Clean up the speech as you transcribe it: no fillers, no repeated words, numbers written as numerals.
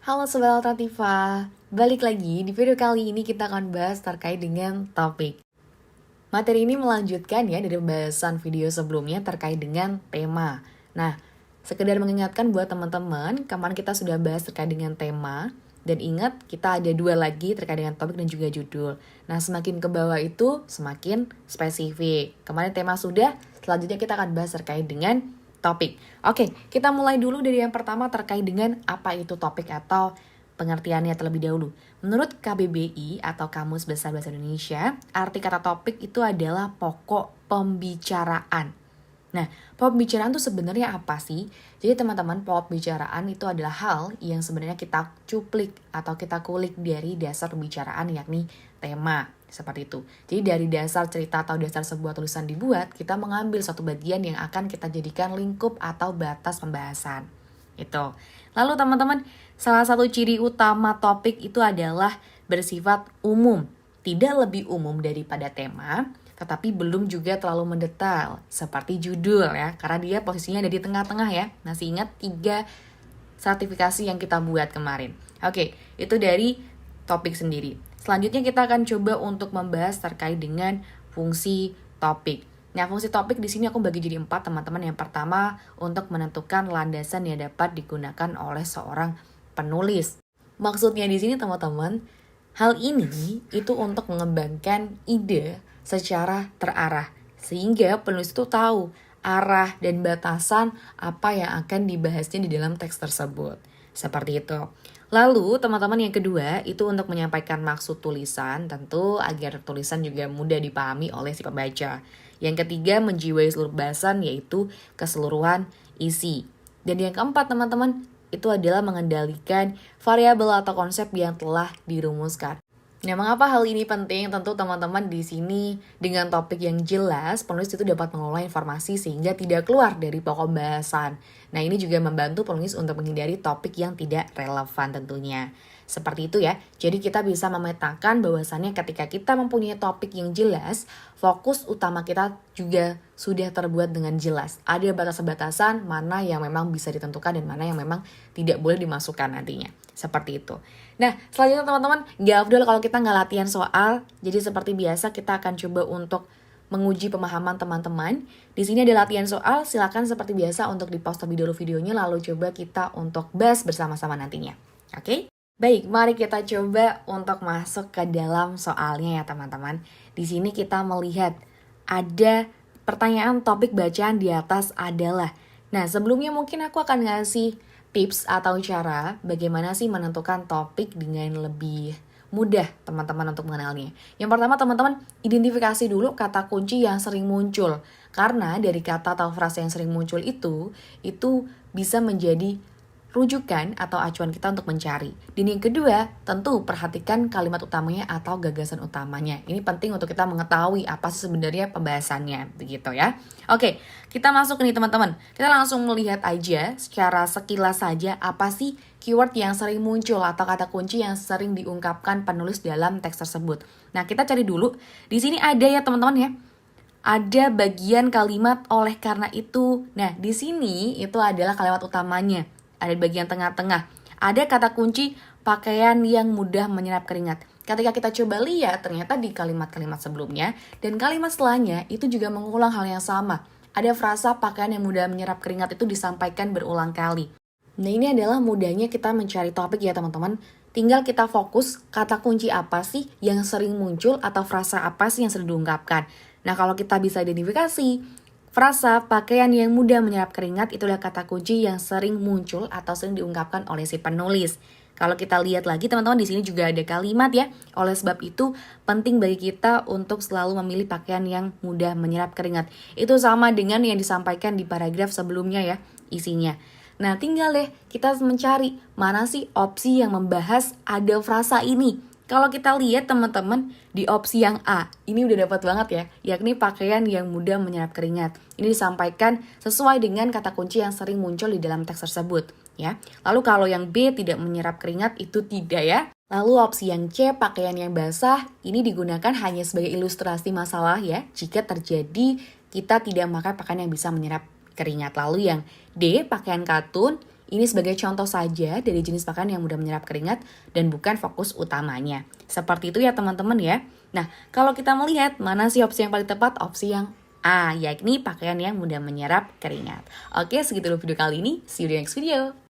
Halo Sobat Alternativa, balik lagi di video kali ini kita akan bahas terkait dengan topik. Materi ini melanjutkan ya dari pembahasan video sebelumnya terkait dengan tema. Nah, sekedar mengingatkan buat teman-teman, kemarin kita sudah bahas terkait dengan tema. Dan ingat, kita ada 2 lagi terkait dengan topik dan juga judul. Nah, semakin ke bawah itu semakin spesifik. Kemarin tema sudah, selanjutnya kita akan bahas terkait dengan topik. Oke, kita mulai dulu dari yang pertama terkait dengan apa itu topik atau pengertiannya terlebih dahulu. Menurut KBBI atau Kamus Besar Bahasa Indonesia, arti kata topik itu adalah pokok pembicaraan. Nah, pembicaraan itu sebenarnya apa sih? Jadi teman-teman, pokok pembicaraan itu adalah hal yang sebenarnya kita cuplik atau kita kulik dari dasar pembicaraan yakni tema. Seperti itu. Jadi dari dasar cerita atau dasar sebuah tulisan dibuat, kita mengambil suatu bagian yang akan kita jadikan lingkup atau batas pembahasan. Itu. Lalu teman-teman, salah satu ciri utama topik itu adalah bersifat umum. Tidak lebih umum daripada tema, tetapi belum juga terlalu mendetail seperti judul ya, karena dia posisinya ada di tengah-tengah ya. Masih ingat 3 sertifikasi yang kita buat kemarin. Oke, itu dari topik sendiri. Selanjutnya kita akan coba untuk membahas terkait dengan fungsi topik. Nah, fungsi topik di sini aku bagi jadi 4 teman-teman. Yang pertama, untuk menentukan landasan yang dapat digunakan oleh seorang penulis. Maksudnya di sini teman-teman, hal ini itu untuk mengembangkan ide secara terarah, sehingga penulis itu tahu arah dan batasan apa yang akan dibahasnya di dalam teks tersebut. Seperti itu. Lalu teman-teman yang kedua itu untuk menyampaikan maksud tulisan, tentu agar tulisan juga mudah dipahami oleh si pembaca. Yang ketiga menjiwai seluruh bahasan yaitu keseluruhan isi. Dan yang keempat teman-teman itu adalah mengendalikan variabel atau konsep yang telah dirumuskan. Nah, mengapa hal ini penting? Tentu teman-teman di sini dengan topik yang jelas, penulis itu dapat mengolah informasi sehingga tidak keluar dari pokok bahasan. Nah, ini juga membantu penulis untuk menghindari topik yang tidak relevan tentunya. Seperti itu ya. Jadi kita bisa memetakan bahwasannya ketika kita mempunyai topik yang jelas, fokus utama kita juga sudah terbuat dengan jelas. Ada batasan-batasan mana yang memang bisa ditentukan dan mana yang memang tidak boleh dimasukkan nantinya. Seperti itu. Nah, selanjutnya teman-teman, gak afdol kalau kita nggak latihan soal. Jadi seperti biasa kita akan coba untuk menguji pemahaman teman-teman. Di sini ada latihan soal, silakan seperti biasa untuk di-pause terlebih dahulu videonya, lalu coba kita untuk bahas bersama-sama nantinya. Oke? Baik, mari kita coba untuk masuk ke dalam soalnya ya teman-teman. Di sini kita melihat ada pertanyaan topik bacaan di atas adalah. Nah, sebelumnya mungkin aku akan ngasih tips atau cara bagaimana sih menentukan topik dengan lebih mudah teman-teman untuk mengenalnya. Yang pertama teman-teman, identifikasi dulu kata kunci yang sering muncul. Karena dari kata atau frase yang sering muncul itu bisa menjadi rujukan atau acuan kita untuk mencari. Dan yang kedua, tentu perhatikan kalimat utamanya atau gagasan utamanya. Ini penting untuk kita mengetahui apa sih sebenarnya pembahasannya, begitu ya. Oke, kita masuk nih teman-teman. Kita langsung melihat aja secara sekilas saja apa sih keyword yang sering muncul atau kata kunci yang sering diungkapkan penulis dalam teks tersebut. Nah, kita cari dulu. Di sini ada ya teman-teman ya. Ada bagian kalimat oleh karena itu. Nah, di sini itu adalah kalimat utamanya. Ada di bagian tengah-tengah. Ada kata kunci pakaian yang mudah menyerap keringat. Ketika kita coba lihat, ternyata di kalimat-kalimat sebelumnya dan kalimat setelahnya itu juga mengulang hal yang sama. Ada frasa pakaian yang mudah menyerap keringat itu disampaikan berulang kali. Nah, ini adalah mudahnya kita mencari topik ya teman-teman. Tinggal kita fokus kata kunci apa sih yang sering muncul atau frasa apa sih yang sering diungkapkan. Nah, kalau kita bisa identifikasi, frasa pakaian yang mudah menyerap keringat itulah kata kunci yang sering muncul atau sering diungkapkan oleh si penulis. Kalau kita lihat lagi teman-teman di sini juga ada kalimat ya. Oleh sebab itu penting bagi kita untuk selalu memilih pakaian yang mudah menyerap keringat. Itu sama dengan yang disampaikan di paragraf sebelumnya ya isinya. Nah, tinggal deh kita mencari mana sih opsi yang membahas ada frasa ini. Kalau kita lihat teman-teman di opsi yang A, ini udah dapat banget ya, yakni pakaian yang mudah menyerap keringat. Ini disampaikan sesuai dengan kata kunci yang sering muncul di dalam teks tersebut, ya. Lalu kalau yang B tidak menyerap keringat itu tidak ya. Lalu opsi yang C, pakaian yang basah, ini digunakan hanya sebagai ilustrasi masalah ya, jika terjadi kita tidak memakai pakaian yang bisa menyerap keringat. Lalu yang D, pakaian katun, Ini sebagai contoh saja dari jenis pakaian yang mudah menyerap keringat dan bukan fokus utamanya. Seperti itu ya teman-teman ya. Nah, kalau kita melihat mana sih opsi yang paling tepat? Opsi yang A, yakni pakaian yang mudah menyerap keringat. Oke, segitu dulu video kali ini. See you di next video.